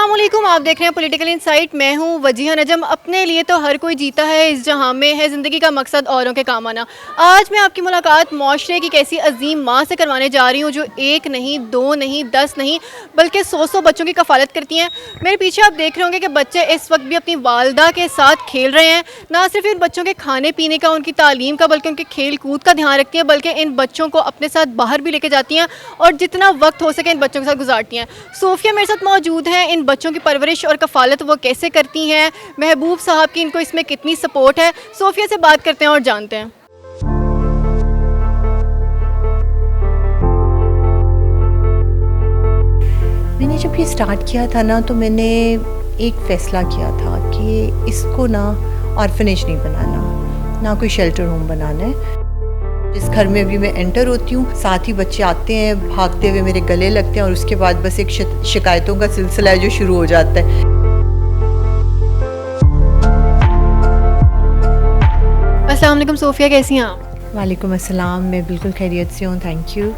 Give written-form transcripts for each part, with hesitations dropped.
अस्सलामुअलैकुम, आप देख रहे हैं पॉलिटिकल इनसाइट। मैं हूं वजीहा नजम। अपने लिए तो हर कोई जीता है, इस जहां में है ज़िंदगी का मकसद औरों के काम आना। आज मैं आपकी मुलाकात माशरे की कैसी अजीम माँ से करवाने जा रही हूं जो एक नहीं, दो नहीं, 10 नहीं बल्कि 100 बच्चों की कफ़ालत करती हैं। मेरे पीछे आप देख रहे होंगे कि बच्चे इस वक्त भी अपनी वालदा के साथ खेल रहे हैं। ना सिर्फ इन बच्चों के खाने पीने का, उनकी तालीम का, बल्कि उनके खेल कूद का ध्यान रखती हैं, बल्कि इन बच्चों को अपने साथ बाहर भी लेके जाती हैं और जितना वक्त हो सके इन बच्चों के साथ गुजारती हैं। सोफिया मेरे साथ मौजूद हैं। इन बच्चों की परवरिश और कफ़ालत वो कैसे करती हैं, महबूब साहब की इनको इसमें कितनी सपोर्ट है, सोफिया से बात करते हैं और जानते हैं। मैंने जब ये स्टार्ट किया था ना, तो मैंने एक फ़ैसला किया था कि इसको ना ऑर्फनेज नहीं बनाना, ना कोई शेल्टर होम बनाना है। जिस घर में भी मैं एंटर होती हूँ, साथ ही बच्चे आते हैं, भागते हुए मेरे गले लगते हैं और उसके बाद बस एक शिकायतों का सिलसिला है जो शुरू हो जाता है। अस्सलाम वालेकुम सोफिया, कैसी हैं आप? वालेकुम अस्सलाम, मैं बिल्कुल खैरियत से हूँ, थैंक यू।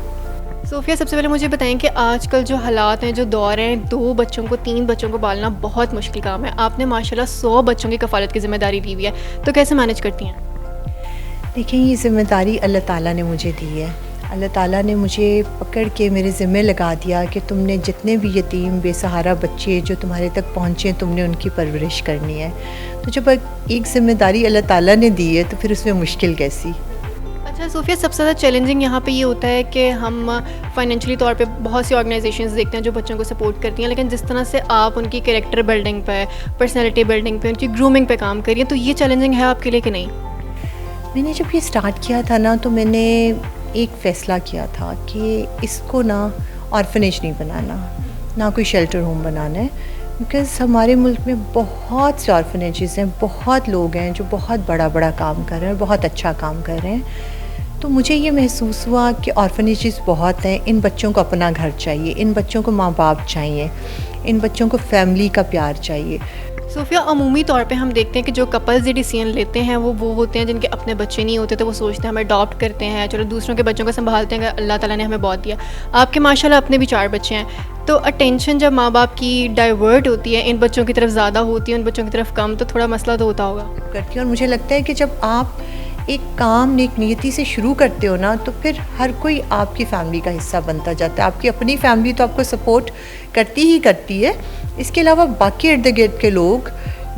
सोफिया, सबसे पहले मुझे बताएं कि आजकल जो हालात हैं, जो दौर हैं, 2 बच्चों को 3 बच्चों को पालना बहुत मुश्किल काम है। आपने माशाल्लाह 100 बच्चों की कफ़ालत की ज़िम्मेदारी ली हुई है, तो कैसे मैनेज करती हैं? देखिए, ये ज़िम्मेदारी अल्लाह ताला ने मुझे दी है। अल्लाह ताला ने मुझे पकड़ के मेरे ज़िम्मे लगा दिया कि तुमने जितने भी यतीम बेसहारा बच्चे जो तुम्हारे तक पहुँचे, तुमने उनकी परवरिश करनी है। तो जब एक ज़िम्मेदारी अल्लाह ताला ने दी है तो फिर उसमें मुश्किल कैसी। अच्छा सोफिया, सबसे ज़्यादा चैलेंजिंग यहाँ पे ये होता है कि हम फाइनेंशियली तौर पे बहुत सी ऑर्गेनाइजेशंस देखते हैं जो बच्चों को सपोर्ट करती हैं, लेकिन जिस तरह से आप उनकी कैरेक्टर बिल्डिंग पे, पर्सनैलिटी बिल्डिंग पे, उनकी ग्रूमिंग पे काम करिए, तो ये चैलेंजिंग है आपके लिए कि नहीं? मैंने जब ये स्टार्ट किया था ना, तो मैंने एक फ़ैसला किया था कि इसको ना ऑर्फनेज नहीं बनाना, ना कोई शेल्टर होम बनाना है। बिकॉज़ हमारे मुल्क में बहुत से ऑर्फनेजेस हैं, बहुत लोग हैं जो बहुत बड़ा काम कर रहे हैं, बहुत अच्छा काम कर रहे हैं। तो मुझे ये महसूस हुआ कि ऑर्फनेजेस बहुत हैं, इन बच्चों को अपना घर चाहिए, इन बच्चों को माँ बाप चाहिए, इन बच्चों को फैमिली का प्यार चाहिए। सोफिया, अमूमी तौर पे हम देखते हैं कि जो कपल्स ये डिसीजन लेते हैं वो होते हैं जिनके अपने बच्चे नहीं होते, तो वो सोचते हैं हम अडॉप्ट करते हैं, चलो दूसरों के बच्चों को संभालते हैं, अल्लाह ताला ने हमें बहुत दिया। आपके माशाल्लाह अपने भी 4 बच्चे हैं, तो अटेंशन जब माँ बाप की डाइवर्ट होती है, इन बच्चों की तरफ ज़्यादा होती है, उन बच्चों की तरफ कम, तो थोड़ा मसला तो होता होगा। करती हूँ और मुझे लगता है कि जब आप एक काम नेक नीयती से शुरू करते हो ना, तो फिर हर कोई आपकी फैमिली का हिस्सा बनता जाता है। आपकी अपनी फैमिली तो आपको सपोर्ट करती ही करती है, इसके अलावा बाकी इर्द गिर्द के लोग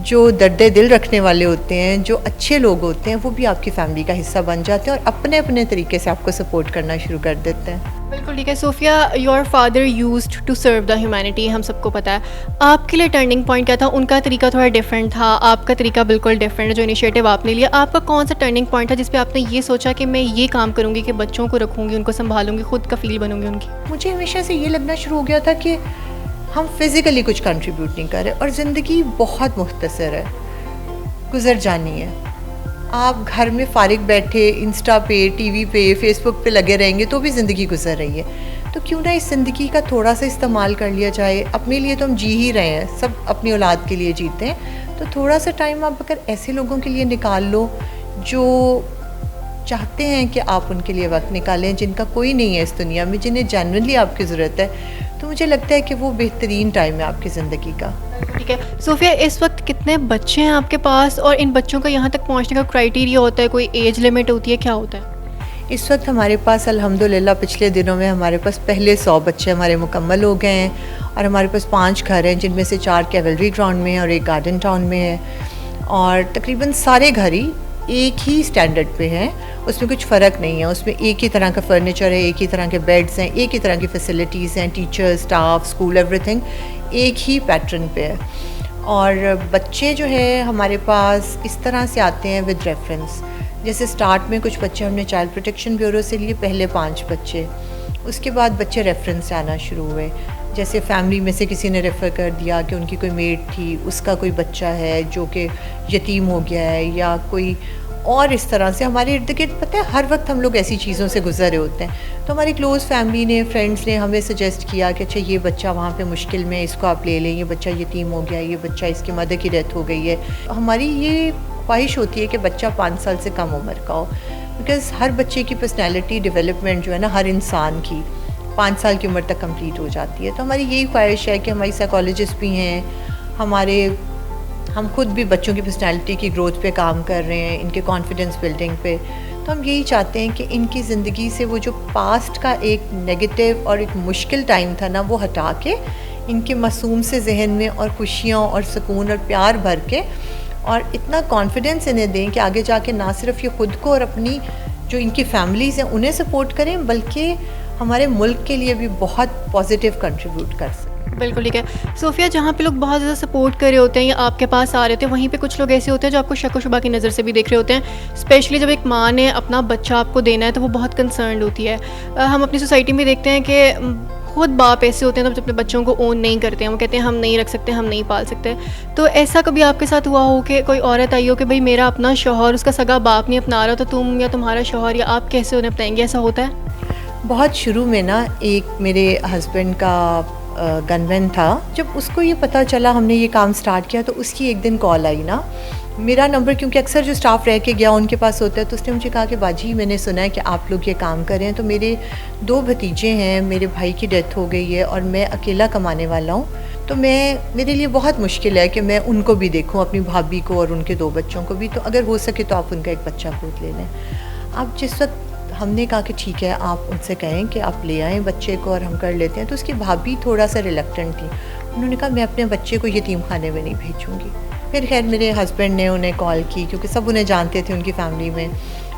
जो दर्द दिल रखने वाले होते हैं, जो अच्छे लोग होते हैं, वो भी आपकी फैमिली का हिस्सा बन जाते हैं और अपने अपने तरीके से आपको सपोर्ट करना शुरू कर देते हैं। बिल्कुल ठीक है। Sophia, your father used to serve the humanity, हम सबको पता है। आपके लिए टर्निंग पॉइंट क्या था? उनका तरीका थोड़ा डिफरेंट था, आपका तरीका बिल्कुल डिफरेंट है। जो इनिशिएटिव आपने लिया, आपका कौन सा टर्निंग पॉइंट था जिस पे आपने ये सोचा कि मैं ये काम करूँगी कि बच्चों को रखूँगी, उनको संभालूंगी, खुद कफील बनूंगी उनकी? मुझे हमेशा से ये लगना शुरू हो गया था कि हम फिज़िकली कुछ कंट्रीब्यूट नहीं कर रहे और ज़िंदगी बहुत मुख्तसर है, गुजर जानी है। आप घर में फ़ारिग बैठे इंस्टा पे, टीवी पे, फेसबुक पे लगे रहेंगे तो भी ज़िंदगी गुजर रही है। तो क्यों ना इस ज़िंदगी का थोड़ा सा इस्तेमाल कर लिया जाए। अपने लिए तो हम जी ही रहे हैं, सब अपनी औलाद के लिए जीते हैं, तो थोड़ा सा टाइम आप अगर ऐसे लोगों के लिए निकाल लो जो चाहते हैं कि आप उनके लिए वक्त निकालें, जिनका कोई नहीं है इस दुनिया में, जिन्हें जेन्युइनली आपकी ज़रूरत है, तो मुझे लगता है कि वो बेहतरीन टाइम है आपकी ज़िंदगी का। ठीक है। सोफिया, इस वक्त कितने बच्चे हैं आपके पास, और इन बच्चों का यहाँ तक पहुँचने का क्राइटेरिया होता है, कोई एज लिमिट होती है, क्या होता है? इस वक्त हमारे पास अल्हम्दुलिल्लाह पिछले दिनों में हमारे पास पहले 100 बच्चे हमारे मुकम्मल हो गए हैं और हमारे पास 5 घर हैं, जिनमें से 4 कैवलरी ग्राउंड में हैं और 1 गार्डन टाउन में है। और तकरीबन सारे घर ही एक ही स्टैंडर्ड पे हैं, उसमें कुछ फ़र्क नहीं है। उसमें एक ही तरह का फर्नीचर है, एक ही तरह के बेड्स हैं, एक ही तरह की फैसिलिटीज़ हैं, टीचर्स, स्टाफ, स्कूल, एवरीथिंग एक ही पैटर्न पे है। और बच्चे जो है हमारे पास इस तरह से आते हैं विद रेफरेंस। जैसे स्टार्ट में कुछ बच्चे हमने चाइल्ड प्रोटेक्शन ब्यूरो से लिए, पहले 5 बच्चे, उसके बाद बच्चे रेफरेंस से आना शुरू हुए। जैसे फैमिली में से किसी ने रेफ़र कर दिया कि उनकी कोई मेड थी, उसका कोई बच्चा है जो कि यतीम हो गया है, या कोई और इस तरह से हमारे इर्द गिर्द, पता है, हर वक्त हम लोग ऐसी चीज़ों से गुजरे होते हैं। तो हमारी क्लोज़ फैमिली ने, फ्रेंड्स ने हमें सजेस्ट किया कि अच्छा ये बच्चा वहाँ पे मुश्किल में, इसको आप ले लें, ये बच्चा यतीम हो गया है, ये बच्चा, इसकी मदर की डेथ हो गई है। हमारी ये ख्वाहिश होती है कि बच्चा 5 साल से कम उम्र का हो, बिकॉज़ हर बच्चे की पर्सनैलिटी डेवलपमेंट जो है ना, हर इंसान की 5 साल की उम्र तक कंप्लीट हो जाती है। तो हमारी यही ख्वाहिश है कि हमारी साइकोलॉजिस्ट भी हैं, हम खुद भी बच्चों की पर्सनैलिटी की ग्रोथ पे काम कर रहे हैं, इनके कॉन्फिडेंस बिल्डिंग पे। तो हम यही चाहते हैं कि इनकी ज़िंदगी से वो जो पास्ट का एक नेगेटिव और एक मुश्किल टाइम था ना, वो हटा के इनके मासूम से जहन में और खुशियाँ और सुकून और प्यार भर के और इतना कॉन्फिडेंस इन्हें दें कि आगे जाके ना सिर्फ ये ख़ुद को और अपनी जो इनकी फैमिलीज़ हैं उन्हें सपोर्ट करें, बल्कि हमारे मुल्क के लिए भी बहुत पॉजिटिव कंट्रीब्यूट कर सकें। बिल्कुल ठीक है। सोफिया, जहाँ पे लोग बहुत ज़्यादा सपोर्ट कर रहे होते हैं या आपके पास आ रहे होते हैं, वहीं पे कुछ लोग ऐसे होते हैं जो आपको शक व शुबा की नज़र से भी देख रहे होते हैं। स्पेशली जब एक माँ ने अपना बच्चा आपको देना है तो वो बहुत कंसर्न्ड होती है। हम अपनी सोसाइटी में देखते हैं कि खुद बाप ऐसे होते हैं तो अपने बच्चों को ओन नहीं करते हैं, वो कहते हैं हम नहीं रख सकते, हम नहीं पाल सकते। तो ऐसा कभी आपके साथ हुआ हो कि कोई औरत आई हो कि भाई मेरा अपना शौहर उसका सगा बाप नहीं अपना रहा, तो तुम या तुम्हारा शौहर या आप कैसे उन्हें अपनाएंगे? ऐसा होता है? बहुत शुरू में ना एक मेरे हस्बैंड का गनमैन था, जब उसको ये पता चला हमने ये काम स्टार्ट किया तो उसकी एक दिन कॉल आई ना, मेरा नंबर क्योंकि अक्सर जो स्टाफ रह के गया उनके पास होता है, तो उसने मुझे कहा कि बाजी मैंने सुना है कि आप लोग ये काम कर रहे हैं, तो मेरे 2 भतीजे हैं, मेरे भाई की डेथ हो गई है और मैं अकेला कमाने वाला हूँ, तो मेरे लिए बहुत मुश्किल है कि मैं उनको भी देखूँ, अपनी भाभी को और उनके 2 बच्चों को भी, तो अगर हो सके तो आप उनका एक बच्चा गोद ले लें। अब जिस वक्त हमने कहा कि ठीक है आप उनसे कहें कि आप ले आएँ बच्चे को और हम कर लेते हैं, तो उसकी भाभी थोड़ा सा रिलक्टेंट थी। उन्होंने कहा मैं अपने बच्चे को यतीम खाने में नहीं भेजूँगी। फिर खैर मेरे हस्बैंड ने उन्हें कॉल की, क्योंकि सब उन्हें जानते थे उनकी फैमिली में,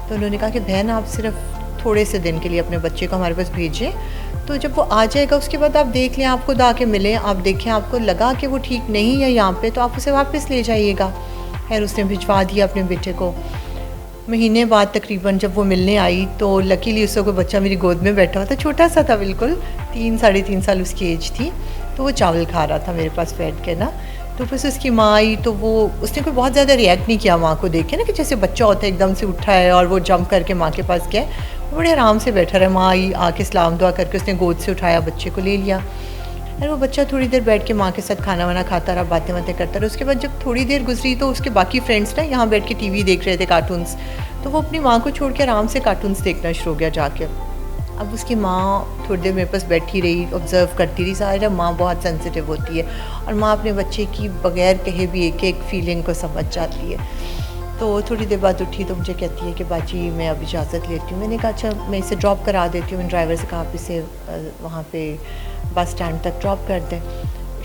तो उन्होंने कहा कि बहन आप सिर्फ थोड़े से दिन के लिए अपने बच्चे को हमारे पास भेजें, तो जब वो आ जाएगा उसके बाद आप देख लें, आप खुद आके मिलें, आप देखें आपको लगा कि वो ठीक नहीं है यहाँ पे, तो आप उसे वापस ले जाइएगा। खैर उसने भिजवा दिया अपने बेटे को। महीने बाद तकरीबन जब वो मिलने आई तो लकीली उसका कोई बच्चा मेरी गोद में बैठा हुआ था, छोटा सा था बिल्कुल, 3-3.5 साल उसकी एज थी, तो वो चावल खा रहा था मेरे पास बैठ के ना। तो बस उसकी माँ आई तो उसने कोई बहुत ज़्यादा रिएक्ट नहीं किया माँ को देख के ना, कि जैसे बच्चा होता है एकदम से उठा है और वो जंप करके माँ के पास गया, वो बड़े आराम से बैठा रहा। माँ आई आके सलाम दुआ करके उसने गोद से उठाया, बच्चे को ले लिया, और वो बच्चा थोड़ी देर बैठ के माँ के साथ खाना वाना खाता रहा, बातें बातें करता रहा। उसके बाद जब थोड़ी देर गुजरी तो उसके बाकी फ्रेंड्स ना यहाँ बैठ के टीवी देख रहे थे, कार्टून्स, तो वो अपनी माँ को छोड़ के आराम से कार्टून्स देखना शुरू हो गया जाके। अब उसकी माँ थोड़ी देर मेरे पास बैठी रही, ऑब्ज़र्व करती रही। सारा माँ बहुत सेंसिटिव होती है और माँ अपने बच्चे की बग़ैर कहे भी एक एक फीलिंग को समझ जाती है। तो थोड़ी देर बाद उठी तो मुझे कहती है कि बाजी मैं अब इजाज़त लेती हूँ। मैंने कहा अच्छा मैं इसे ड्रॉप करा देती हूँ। मैंने ड्राइवर से कहा आप इसे वहाँ पे बस स्टैंड तक ड्रॉप कर दें।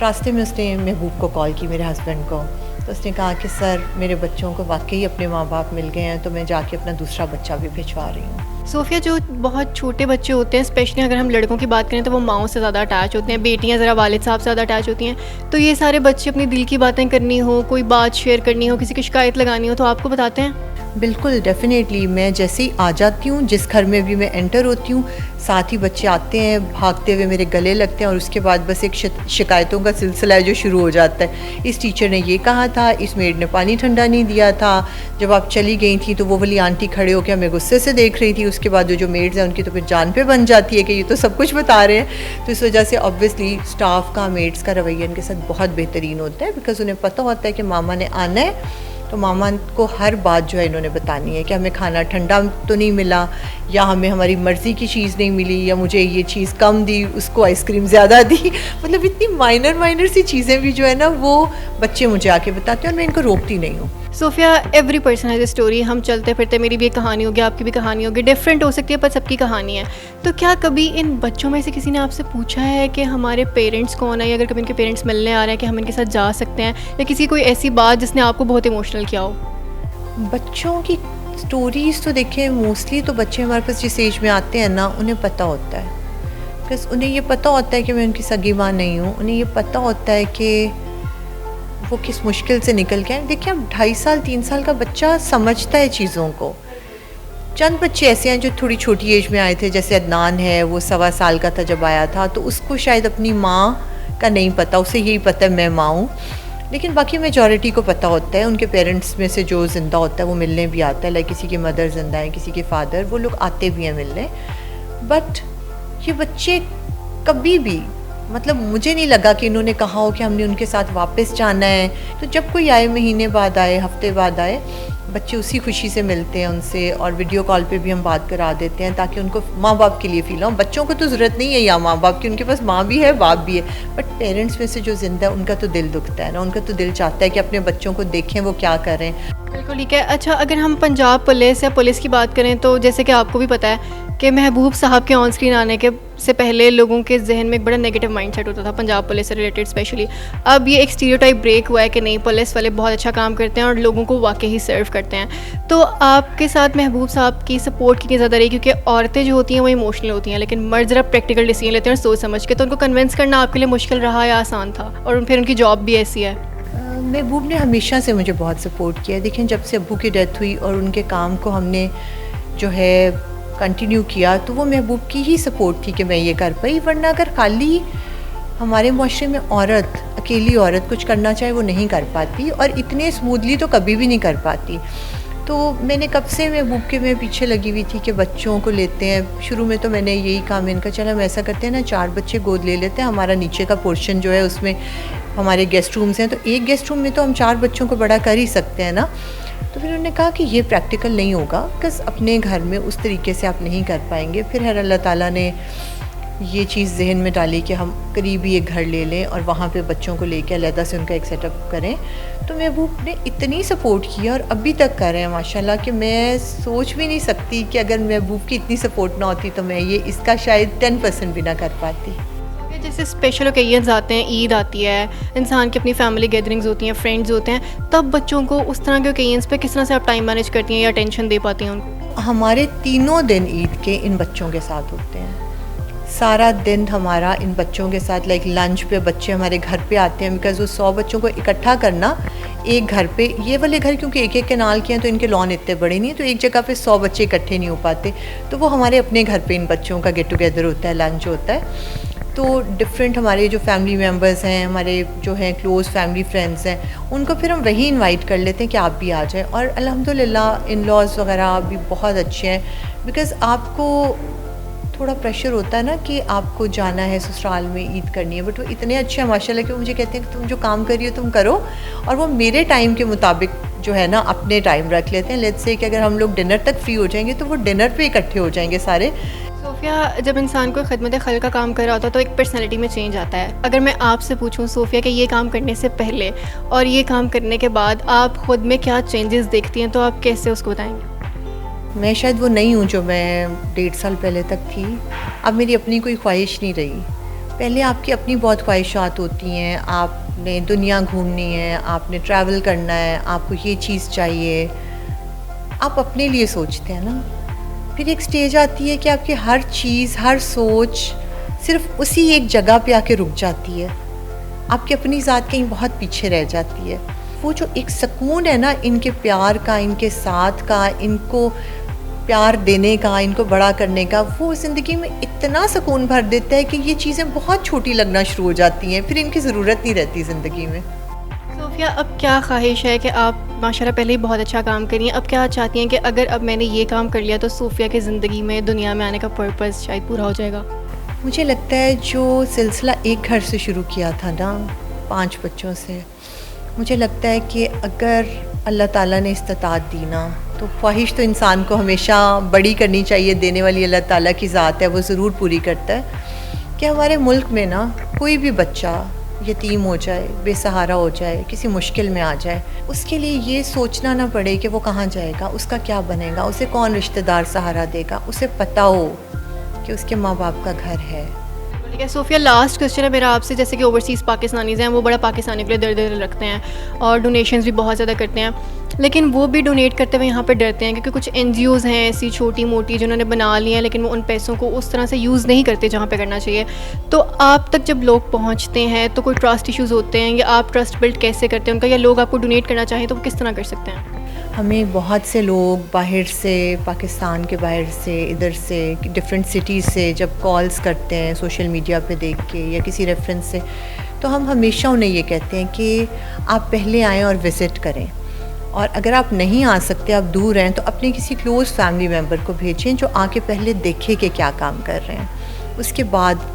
रास्ते में उसने महबूब को कॉल की, मेरे हस्बैंड को, तो उसने कहा कि सर मेरे बच्चों को वाकई अपने माँ बाप मिल गए हैं, तो मैं जाके अपना दूसरा बच्चा भी भिजवा रही हूँ। सोफिया, जो बहुत छोटे बच्चे होते हैं, स्पेशली अगर हम लड़कों की बात करें तो वो माओं से ज़्यादा अटैच होते हैं, बेटियां ज़रा वालिद साहब से ज़्यादा अटैच होती हैं, तो ये सारे बच्चे अपनी दिल की बातें करनी हो, कोई बात शेयर करनी हो, किसी की शिकायत लगानी हो, तो आपको बताते हैं? बिल्कुल डेफिनेटली। मैं जैसे ही आ जाती हूँ, जिस घर में भी मैं एंटर होती हूँ, साथ ही बच्चे आते हैं भागते हुए मेरे गले लगते हैं, और उसके बाद बस एक शिकायतों का सिलसिला है जो शुरू हो जाता है। इस टीचर ने ये कहा था, इस मेड ने पानी ठंडा नहीं दिया था, जब आप चली गई थी तो वो वाली आंटी खड़े होकर हमें गुस्से से देख रही थी। उसके बाद जो मेड्स हैं उनकी तो फिर जान पे बन जाती है कि ये तो सब कुछ बता रहे हैं। तो इस वजह से ऑब्वियसली स्टाफ का, मेड्स का रवैया इनके साथ बहुत बेहतरीन होता है, बिकॉज़ उन्हें पता होता है कि मामा ने आना है, तो मामा को हर बात जो है इन्होंने बतानी है कि हमें खाना ठंडा तो नहीं मिला, या हमें हमारी मर्ज़ी की चीज़ नहीं मिली, या मुझे ये चीज़ कम दी, उसको आइसक्रीम ज़्यादा दी। मतलब इतनी माइनर सी चीज़ें भी जो है ना वो बच्चे मुझे आके बताते हैं और मैं इनको रोकती नहीं हूँ। Sophia, every person has a story. हम चलते फिरते, मेरी भी एक कहानी होगी, आपकी भी कहानी होगी, डिफरेंट हो सकती है पर सबकी कहानी है। तो क्या कभी इन बच्चों में से किसी ने आपसे पूछा है कि हमारे पेरेंट्स कौन है, या अगर कभी इनके पेरेंट्स मिलने आ रहे हैं कि हम इनके साथ जा सकते हैं, या किसी कोई ऐसी बात जिसने आपको बहुत इमोशनल किया हो? बच्चों की स्टोरीज़ तो देखें, मोस्टली तो बच्चे हमारे पास जिस एज में आते हैं ना, उन्हें पता होता है, बिकॉज़ उन्हें ये पता होता है कि मैं उनकी सगी माँ नहीं हूँ। उन्हें ये पता होता है कि वो किस मुश्किल से निकल के आए। देखिए अब 2.5 साल 3 साल का बच्चा समझता है चीज़ों को। चंद बच्चे ऐसे हैं जो थोड़ी छोटी एज में आए थे, जैसे अदनान है, वो 1.25 साल का था जब आया था, तो उसको शायद अपनी माँ का नहीं पता, उसे यही पता है मैं माँ हूँ। लेकिन बाकी मेजॉरिटी को पता होता है, उनके पेरेंट्स में से जो ज़िंदा होता है वो मिलने भी आता है, लाइक किसी की मदर ज़िंदा है, किसी के फादर, वो लोग आते भी हैं मिलने। बट ये बच्चे कभी भी, मतलब मुझे नहीं लगा कि इन्होंने कहा हो कि हमने उनके साथ वापस जाना है। तो जब कोई आए, महीने बाद आए, हफ्ते बाद आए, बच्चे उसी खुशी से मिलते हैं उनसे, और वीडियो कॉल पे भी हम बात करा देते हैं ताकि उनको माँ बाप के लिए फ़ील हो। बच्चों को तो ज़रूरत नहीं है या माँ बाप की, उनके पास माँ भी है बाप भी है, बट पेरेंट्स में से जो ज़िंदा है उनका तो दिल दुखता है ना, उनका तो दिल चाहता है कि अपने बच्चों को देखें वो क्या कर रहे हैं। बिल्कुल ठीक है। अच्छा, अगर हम पंजाब पुलिस या पुलिस की बात करें तो जैसे कि आपको भी पता है कि महबूब साहब के ऑन स्क्रीन आने के से पहले लोगों के जहन में एक बड़ा नेगेटिव माइंडसेट होता था पंजाब पुलिस से रिलेटेड स्पेशली। अब ये एक स्टीरियोटाइप ब्रेक हुआ है कि नहीं, पुलिस वाले बहुत अच्छा काम करते हैं और लोगों को वाकई ही सर्व करते हैं। तो आपके साथ महबूब साहब की सपोर्ट कितनी ज़्यादा रही? क्योंकि औरतें जो होती हैं वो इमोशनल होती हैं, लेकिन मर्द ज़रा प्रैक्टिकल डिसीजन लेते हैं और सोच समझ के, तो उनको कन्विंस करना आपके लिए मुश्किल रहा या आसान था? और फिर उनकी जॉब भी ऐसी है। महबूब ने हमेशा से मुझे बहुत सपोर्ट किया है। देखें, जब से अब्बू की डेथ हुई और उनके काम को हमने जो है कंटिन्यू किया, तो वो महबूब की ही सपोर्ट थी कि मैं ये कर पाई। वरना अगर खाली हमारे माशरे में औरत, अकेली औरत कुछ करना चाहे वो नहीं कर पाती, और इतने स्मूथली तो कभी भी नहीं कर पाती। तो मैंने कब से महबूब के मैं पीछे लगी हुई थी कि बच्चों को लेते हैं। शुरू में तो मैंने यही कहा, मैंने कहा चलो हम ऐसा करते हैं ना, 4 बच्चे गोद ले लेते हैं, हमारा नीचे का पोर्शन जो है उसमें हमारे गेस्ट रूम्स हैं, तो एक गेस्ट रूम में तो हम 4 बच्चों को बड़ा कर ही सकते हैं ना। तो फिर उन्होंने कहा कि ये प्रैक्टिकल नहीं होगा, बिकॉज़ अपने घर में उस तरीके से आप नहीं कर पाएंगे। फिर हर अल्लाह ताला ने ये चीज़ जहन में डाली कि हम करीब ही एक घर ले लें और वहाँ पे बच्चों को लेके अलहदा से उनका एक सेटअप करें। तो महबूब ने इतनी सपोर्ट किया और अभी तक कर रहे हैं माशाल्लाह, कि मैं सोच भी नहीं सकती कि अगर महबूब की इतनी सपोर्ट ना होती तो मैं ये इसका शायद 10% भी ना कर पाती। जैसे स्पेशल ओकेजन्स आते हैं, ईद आती है, इंसान की अपनी फैमिली गैदरिंग्स होती हैं, फ्रेंड्स होते हैं, तब बच्चों को उस तरह के ओकेजन्स पे किस तरह से आप टाइम मैनेज करती हैं या अटेंशन दे पाती हैं उनको? हमारे 3 दिन ईद के इन बच्चों के साथ होते हैं। सारा दिन हमारा इन बच्चों के साथ, लाइक लंच पे बच्चे हमारे घर पे आते हैं, बिकॉज़ वो 100 बच्चों को इकट्ठा करना एक घर पे, ये वाले घर क्योंकि एक एक केनाल के हैं तो इनके लॉन इतने बड़े नहीं हैं, तो एक जगह पे 100 बच्चे इकट्ठे नहीं हो पाते। तो वो हमारे अपने घर पे इन बच्चों का गेट टुगेदर होता है, लंच होता है। तो डिफरेंट हमारे जो फैमिली मेम्बर्स हैं, हमारे जो हैं क्लोज़ फैमिली फ्रेंड्स हैं, उनको फिर हम वही इनवाइट कर लेते हैं कि आप भी आ जाएं। और अल्हम्दुलिल्लाह इन लॉज़ वगैरह भी बहुत अच्छे हैं, बिकॉज़ आपको थोड़ा प्रेशर होता है ना कि आपको जाना है ससुराल में, ईद करनी है, बट वो इतने अच्छे हैं माशाल्लाह कि मुझे कहते हैं कि तुम जो काम कर रही हो तुम करो, और वो मेरे टाइम के मुताबिक जो है ना अपने टाइम रख लेते हैं। लेट्स से कि अगर हम लोग डिनर तक फ्री हो जाएंगे तो वो डिनर पे इकट्ठे हो जाएंगे सारे। सोफिया, जब इंसान को खिदमत खल का काम कर रहा होता है तो एक पर्सनैलिटी में चेंज आता है। अगर मैं आपसे पूछूं सोफिया कि ये काम करने से पहले और ये काम करने के बाद आप ख़ुद में क्या चेंजेस देखती हैं, तो आप कैसे उसको बताएंगे? मैं शायद वो नहीं हूँ जो मैं 1.5 साल पहले तक थी। अब मेरी अपनी कोई ख्वाहिश नहीं रही। पहले आपकी अपनी बहुत ख्वाहिशात होती हैं, आपने दुनिया घूमनी है, आपने ट्रैवल करना है, आपको ये चीज़ चाहिए, आप अपने लिए सोचते हैं ना। फिर एक स्टेज आती है कि आपकी हर चीज़, हर सोच सिर्फ उसी एक जगह पे आके रुक जाती है, आपकी अपनी ज़ात कहीं बहुत पीछे रह जाती है। वो जो एक सुकून है ना इनके प्यार का, इनके साथ का, इनको प्यार देने का, इनको बड़ा करने का, वो ज़िंदगी में इतना सुकून भर देता है कि ये चीज़ें बहुत छोटी लगना शुरू हो जाती हैं, फिर इनकी ज़रूरत नहीं रहती ज़िंदगी में। सोफिया, अब क्या ख्वाहिश है कि आप माशाल्लाह पहले ही बहुत अच्छा काम करी हैं, अब क्या चाहती हैं कि अगर अब मैंने ये काम कर लिया तो सोफिया की ज़िंदगी में, दुनिया में आने का पर्पस शायद पूरा हो जाएगा? मुझे लगता है जो सिलसिला एक घर से शुरू किया था ना, 5 बच्चों से, मुझे लगता है कि अगर अल्लाह ताला ने इस्तात दी ना, तो ख्वाहिश तो इंसान को हमेशा बड़ी करनी चाहिए। देने वाली अल्लाह ताला की ज़ात है, वो ज़रूर पूरी करता है। कि हमारे मुल्क में ना कोई भी बच्चा यतीम हो जाए, बेसहारा हो जाए, किसी मुश्किल में आ जाए, उसके लिए ये सोचना ना पड़े कि वो कहाँ जाएगा, उसका क्या बनेगा, उसे कौन रिश्तेदार सहारा देगा, उसे पता हो कि उसके माँ बाप का घर है। ठीक है सोफिया, लास्ट क्वेश्चन है मेरा आपसे। जैसे कि ओवरसीज़ पाकिस्तानीज़ हैं, वो बड़ा पाकिस्तानी के लिए दर्द रखते हैं और डोनेशंस भी बहुत ज़्यादा करते हैं, लेकिन वो भी डोनेट करते हुए यहाँ पे डरते हैं क्योंकि कुछ NGOs हैं ऐसी छोटी मोटी जिन्होंने बना ली हैं, लेकिन वो उन पैसों को उस तरह से यूज़ नहीं करते जहाँ पे करना चाहिए। तो आप तक जब लोग पहुँचते हैं तो कोई ट्रस्ट इश्यूज़ होते हैं, या आप ट्रस्ट बिल्ड कैसे करते हैं उनका, या लोग आपको डोनेट करना चाहें तो वो किस तरह कर सकते हैं? हमें बहुत से लोग बाहर से, पाकिस्तान के बाहर से, इधर से, डिफरेंट सिटीज़ से जब कॉल्स करते हैं सोशल मीडिया पे देख के या किसी रेफरेंस से, तो हम हमेशा उन्हें ये कहते हैं कि आप पहले आएँ और विज़िट करें, और अगर आप नहीं आ सकते, आप दूर हैं, तो अपने किसी क्लोज़ फैमिली मेम्बर को भेजें जो आके पहले देखे कि क्या काम कर रहे हैं, उसके बाद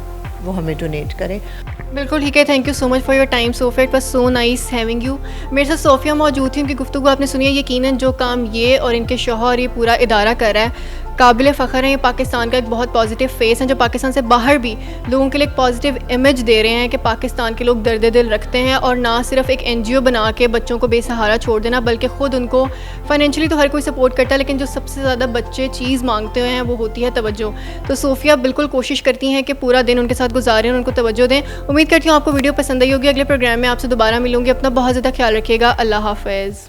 वो हमें डोनेट करें। बिल्कुल ठीक है, thank you so much for your time Sophia, it was so nice having you. मेरे साथ सोफिया मौजूद थी, उनकी गुफ्तगू आपने सुनी है। यकीनन जो काम ये और इनके शौहर ये पूरा इदारा कर रहा है काबिल फ़ख्र है। ये पाकिस्तान का एक बहुत पॉजिटिव फेस है जो पाकिस्तान से बाहर भी लोगों के लिए एक पॉजिटिव इमेज दे रहे हैं कि पाकिस्तान के लोग दर्द दिल रखते हैं, और ना सिर्फ एक NGO बना के बच्चों को बेसहारा छोड़ देना, बल्कि ख़ुद उनको फाइनेंशियली तो हर कोई सपोर्ट करता है, लेकिन जो सबसे ज़्यादा बच्चे चीज़ मांगते हैं वो होती है तवज्जो। तो सोफिया बिल्कुल कोशिश करती हैं कि पूरा दिन उनके साथ गुजारें और उनको तवज्जो दें। उम्मीद करती हूँ आपको वीडियो पसंद आई होगी। अगले प्रोग्राम में आपसे दोबारा मिलूंगी। अपना बहुत ज़्यादा ख्याल रखिएगा। अल्लाह हाफ़िज़।